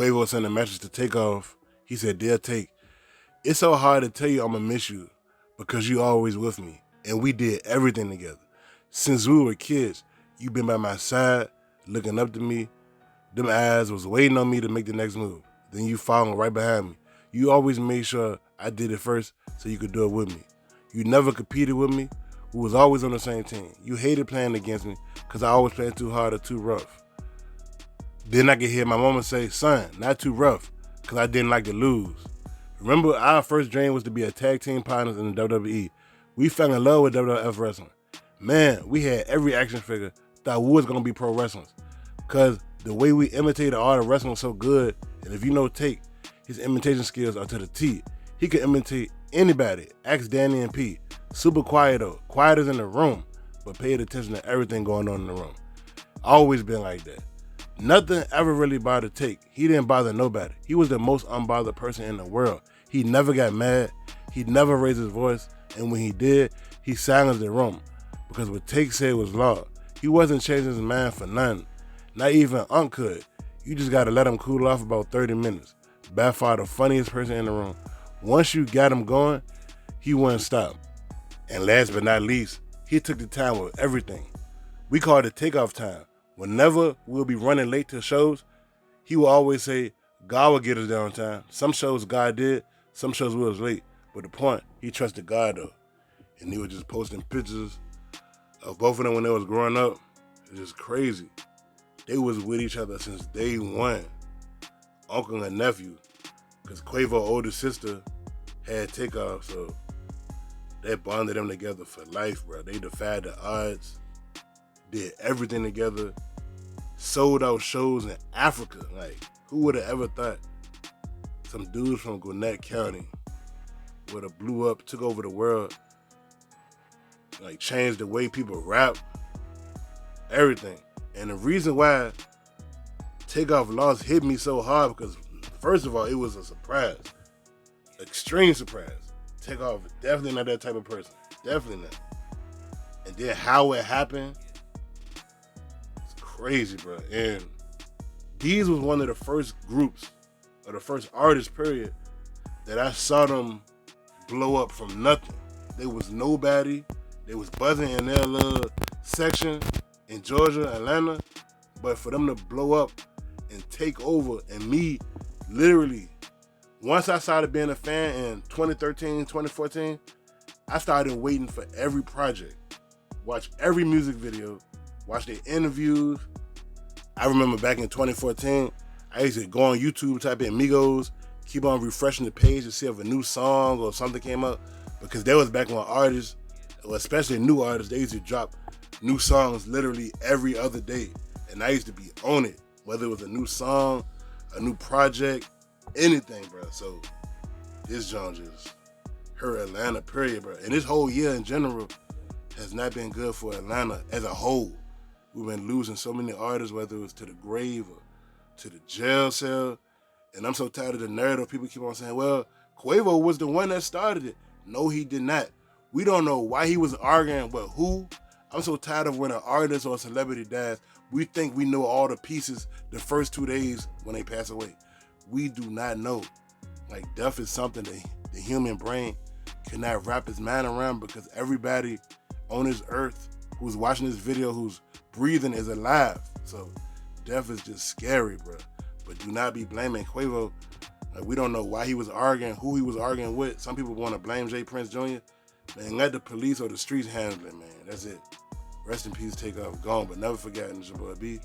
Quavo sent a message to Takeoff. He said, "Dear Take, it's so hard to tell you I'ma miss you because you always with me. And we did everything together. Since we were kids, you been by my side, looking up to me. Them eyes was waiting on me to make the next move. Then you following right behind me. You always made sure I did it first so you could do it with me. You never competed with me. We was always on the same team. You hated playing against me because I always played too hard or too rough. Then I could hear my mama say, son, not too rough, because I didn't like to lose. Remember, our first dream was to be a tag team partners in the WWE. We fell in love with WWF wrestling. Man, we had every action figure, thought we was going to be pro wrestlers. Because the way we imitated all the wrestling was so good, and if you know Take, his imitation skills are to the T. He could imitate anybody. Ask Danny and P. Super quiet though. Quiet as in the room, but paid attention to everything going on in the room. Always been like that. Nothing ever really bothered Take. He didn't bother nobody. He was the most unbothered person in the world. He never got mad. He never raised his voice. And when he did, he silenced the room because what Take said was law. He wasn't changing his mind for nothing. Not even Unc could. You just gotta let him cool off about 30 minutes. By far the funniest person in the room. Once you got him going, he wouldn't stop. And last but not least, he took the time with everything. We called it Takeoff time. Whenever we'll be running late to shows, he will always say, God will get us there on time. Some shows God did, some shows we was late. But the point, he trusted God though. And he was just posting pictures of both of them when they was growing up. It's just crazy. They was with each other since day one. Uncle and nephew. Because Quavo's older sister had Takeoff, so that bonded them together for life, bro. They defied the odds, did everything together, sold out shows in Africa. Like, who would have ever thought some dudes from Gwinnett County would have blew up, took over the world, like changed the way people rap, everything. And the reason why Takeoff loss hit me so hard because, first of all, it was a surprise, extreme surprise. Takeoff is definitely not that type of person, definitely not. And then how it happened, it's crazy, bro. And these was one of the first groups, or the first artists, period, that I saw them blow up from nothing. They was nobody. They was buzzing in their little section in Georgia, Atlanta. But for them to blow up and take over, and me, literally, once I started being a fan in 2013, 2014, I started waiting for every project. Watch every music video, watch their interviews. I remember back in 2014, I used to go on YouTube, type in Migos, keep on refreshing the page to see if a new song or something came up. Because that was back when artists, especially new artists, they used to drop new songs literally every other day. And I used to be on it, whether it was a new song, a new project, anything, bro. So this John just hurt Atlanta, period, bro. And this whole year in general has not been good for Atlanta as a whole. We've been losing so many artists, whether it was to the grave or to the jail cell. And I'm so tired of the narrative. People keep on saying, well, Quavo was the one that started it. No, he did not. We don't know why he was arguing with who. I'm so tired of when an artist or a celebrity dies, we think we know all the pieces the first 2 days when they pass away. We do not know. Like, death is something that the human brain cannot wrap its mind around because everybody on this earth who's watching this video, who's breathing, is alive. So death is just scary, bro. But do not be blaming Quavo. Like, we don't know why he was arguing, who he was arguing with. Some people want to blame J. Prince Jr. Man, let the police or the streets handle it, man. That's it. Rest in peace, Takeoff, gone, but never forgotten. It's your boy B.